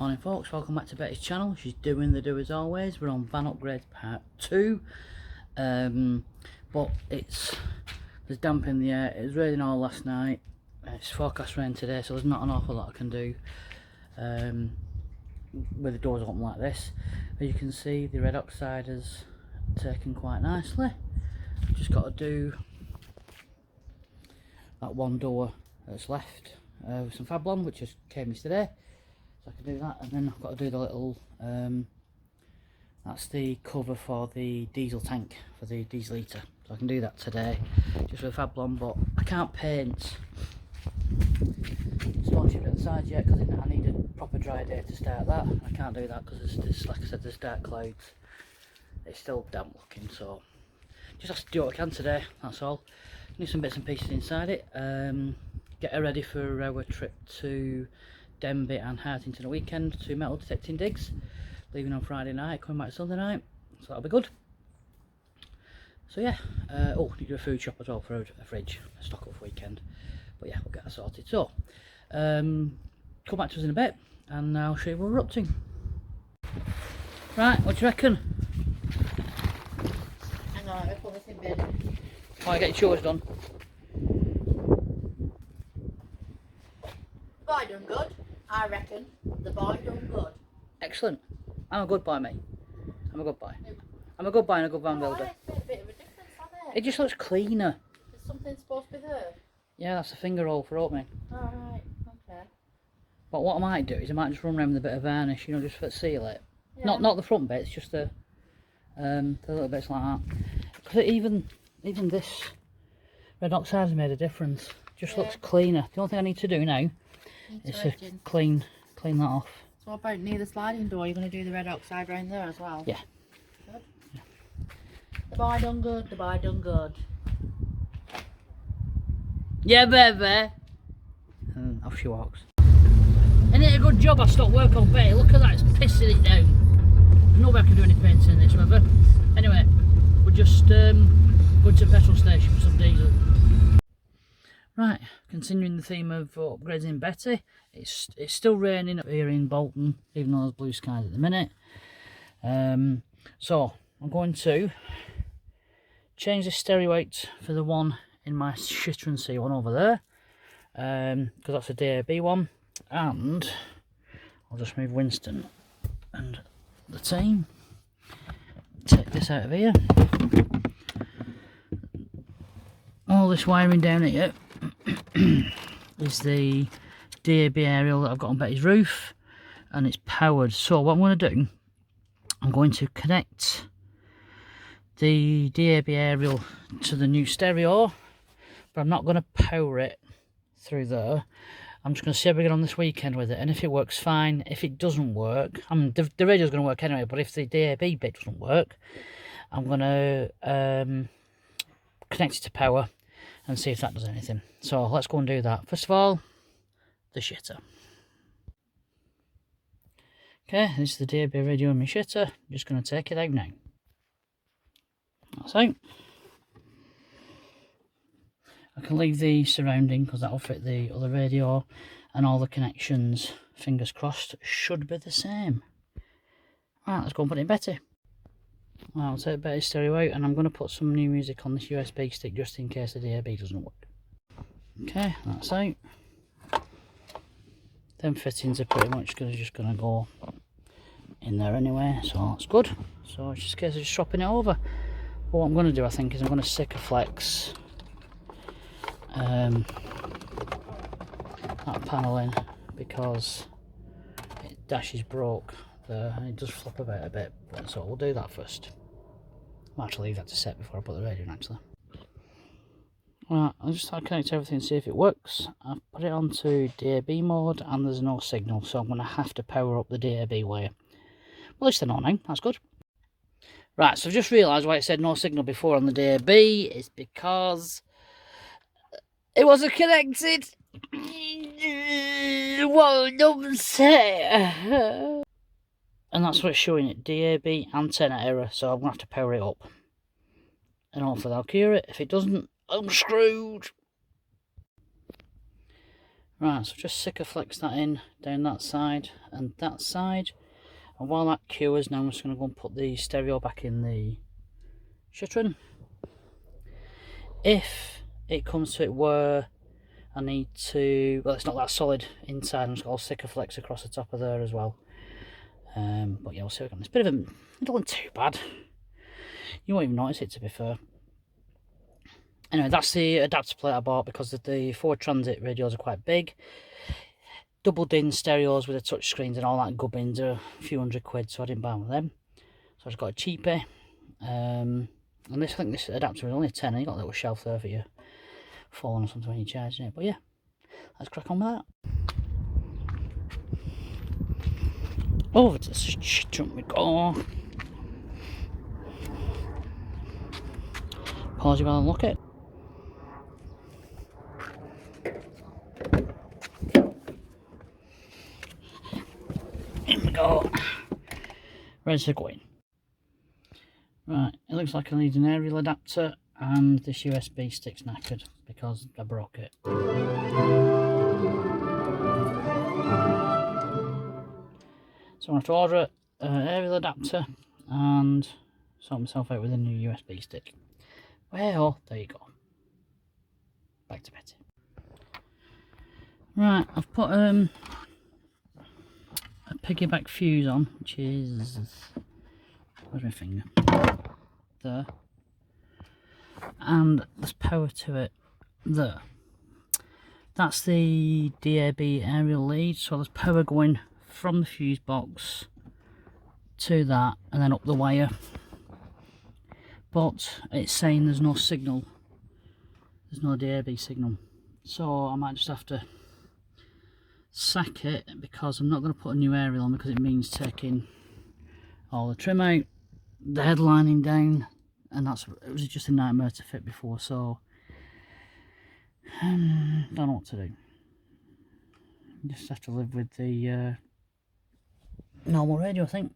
Morning folks, welcome back to Betty's channel. She's doing the do as always. We're on van upgrades part 2. But there's damp in the air. It was raining all last night. It's forecast rain today, so there's not an awful lot I can do with the doors open like this. As you can see, the red oxide has taken quite nicely. Just got to do that one door that's left with some Fablon, which just came yesterday. So I can do that, and then I've got to do the little, that's the cover for the diesel tank, for the diesel heater. So I can do that today, just with Fablon, but I can't paint stone chip at the sides yet, because I need a proper dry day to start that. I can't do that because there's, like I said, there's dark clouds. It's still damp looking, so just have to do what I can today, that's all. Need some bits and pieces inside it, get her ready for our trip to Denby and Hartington a weekend, 2 metal detecting digs, leaving on Friday night, coming back Sunday night, so that'll be good. So yeah, oh, need to do a food shop as well for a fridge, a stock up weekend, but yeah, we'll get that sorted. So come back to us in a bit and I'll show you what we're up to. Right, what do you reckon? Hang on, I'll put this in bed. Oh, I get your chores done. Boy done good, I reckon. The boy done good. Excellent. I'm a good boy, mate. I'm a good boy. I'm a good boy and a good van builder. It's a bit of a difference, hasn't It just looks cleaner. Is something supposed to be there? Yeah, that's a finger roll for opening. Alright, okay. But what I might do is I might just run around with a bit of varnish, you know, just to seal it. Yeah. Not the front bits, just the little bits like that. Because even this red oxide has made a difference. Just looks cleaner. The only thing I need to do now is to clean that off. So what about near the sliding door? You're going to do the red oxide round there as well? Yeah. Good. Yeah. The boy done good, the boy done good. Yeah, baby. And off she walks. Ain't it a good job I stopped work on Betty? Look at that, it's pissing it down. There's no way I can do any painting in this weather. Anyway, we're just going to the petrol station for some diesel. Right, continuing the theme of upgrading Betty. It's still raining up here in Bolton, even though there's blue skies at the minute. So I'm going to change the stereo out for the one in my Citroen C1 over there, because that's a DAB one, and I'll just move Winston and the team. Take this out of here. All this wiring down here is the DAB aerial that I've got on Betty's roof, and it's powered. So what I'm going to do, I'm going to connect the DAB aerial to the new stereo, but I'm not going to power it through there. I'm just going to see how we get on this weekend with it, and if it works, fine. If it doesn't work, I mean, the radio's going to work anyway, but if the DAB bit doesn't work, I'm going to connect it to power and see if that does anything. So let's go and do that. First of all, the shitter. Okay, this is the DAB radio in my shitter. I'm just going to take it out now. That's out. I can leave the surrounding because that'll fit the other radio, and all the connections, fingers crossed, should be the same. Right, let's go and put it in Betty. I'll take Betty's stereo out, and I'm going to put some new music on this USB stick just in case the DAB doesn't work. Okay, that's out. Them fittings are pretty much just going to go in there anyway, so that's good. So it's just a case of just swapping it over. But what I'm going to do, I think, is I'm going to Sikaflex that panel in, because it dashes broke there and it does flop about a bit, so we'll do that first. I'll actually leave that to set before I put the radio in, actually. Right, I'll just connect everything and see if it works. I've put it onto DAB mode and there's no signal, so I'm going to have to power up the DAB wire. Well, at least I know now, that's good. Right, so I've just realised why it said no signal before on the DAB. It's because it wasn't connected. Well, don't say. And that's what it's showing it, DAB antenna error, so I'm going to have to power it up. And hopefully that'll cure it. If it doesn't, I'm screwed. Right, so just Sikaflex that in down that side and that side. And while that cures, now I'm just going to go and put the stereo back in the Citroen. If it comes to it where I need to, well, it's not that solid inside, I'm just going to Sikaflex across the top of there as well. But yeah, we'll see what happens. It's a bit of a, it doesn't look too bad. You won't even notice it, to be fair. Anyway, that's the adapter plate I bought because the Ford Transit radios are quite big. Double DIN stereos with the touch screens and all that gubbins are a few £100, so I didn't buy one of them. So I just got a cheapie. And this, I think this adapter is only a tenner. You got a little shelf there for your phone or something when you're charging it. But yeah, let's crack on with that. Over to the Citroen we go. Pause while I look it. Here we go. Ready to go in. Right, it looks like I need an aerial adapter and this USB stick's knackered because I broke it. So I have to order an aerial adapter and sort myself out with a new USB stick. Well, there you go. Back to Betty. Right, I've put a piggyback fuse on, which is, where's my finger? There. And there's power to it there. That's the DAB aerial lead, so there's power going from the fuse box to that and then up the wire. But it's saying there's no signal. There's no DAB signal. So I might just have to sack it because I'm not going to put a new aerial on because it means taking all the trim out, the headlining down, and it was just a nightmare to fit before, so don't know what to do. Just have to live with the normal radio, I think,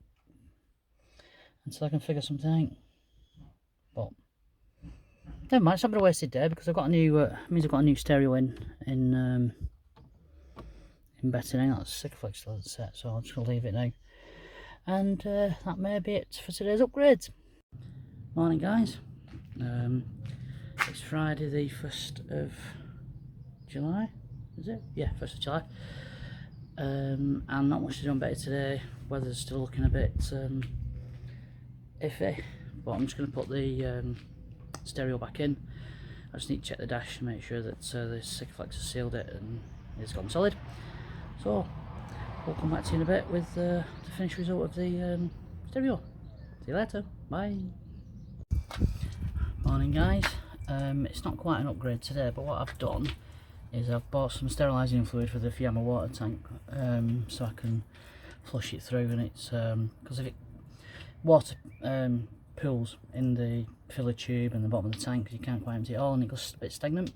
until I can figure something out. But never mind, it's not been a wasted day because I've got a new means I've got a new stereo in Betty now. That's Sikaflex still hasn't set, so I'm just gonna leave it now. And that may be it for today's upgrades. Morning guys, it's Friday the 1st of July, is it? Yeah, 1st of July. And not much to do on Betty today. Weather's still looking a bit iffy, but I'm just going to put the stereo back in. I just need to check the dash and make sure that the Sikaflex has sealed it and it's gone solid. So we'll come back to you in a bit with the finished result of the stereo. See you later, bye. Morning guys, it's not quite an upgrade today, but what I've done is I've bought some sterilising fluid for the Fiamma water tank, so I can flush it through, and it's because if it water pools in the filler tube and the bottom of the tank, you can't quite empty it all and it goes a bit stagnant,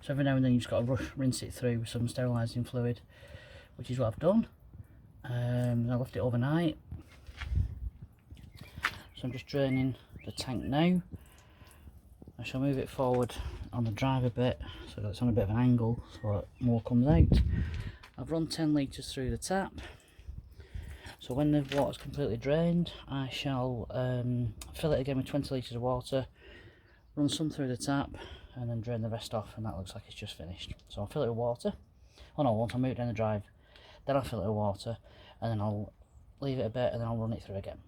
so every now and then you just got to rinse it through with some sterilising fluid, which is what I've done. I left it overnight, so I'm just draining the tank now. I shall move it forward on the drive a bit so that it's on a bit of an angle so that more comes out. I've run 10 litres through the tap, so when the water's completely drained I shall fill it again with 20 litres of water, run some through the tap and then drain the rest off, and that looks like it's just finished. So I'll fill it with water. Oh no, once I move it down the drive, then I'll fill it with water and then I'll leave it a bit and then I'll run it through again.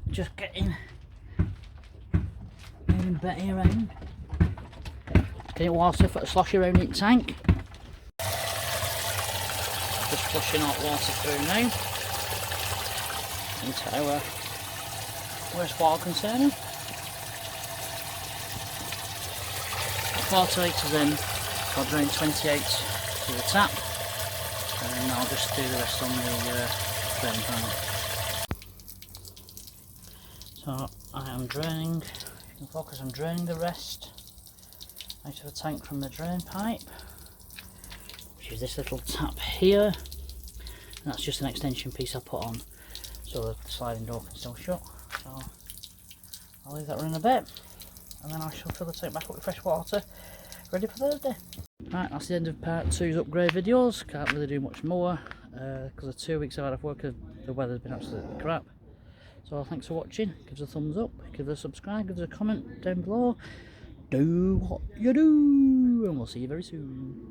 Just getting Betty around, getting water for the sloshy around the tank. Just flushing hot water through now into our wastewater container. 40 litres in, I'll drain 28 to the tap, and then I'll just do the rest on the drain panel. So I am draining. Focus on draining the rest out of the tank from the drain pipe, which is this little tap here, and that's just an extension piece I put on so the sliding door can still shut. So I'll leave that running a bit and then I shall fill the tank back up with fresh water, ready for Thursday. Right, that's the end of part 2's upgrade videos. Can't really do much more because the 2 weeks I've had off work, the weather's been absolutely crap. So thanks for watching. Give us a thumbs up, give us a subscribe, give us a comment down below. Do what you do, and we'll see you very soon.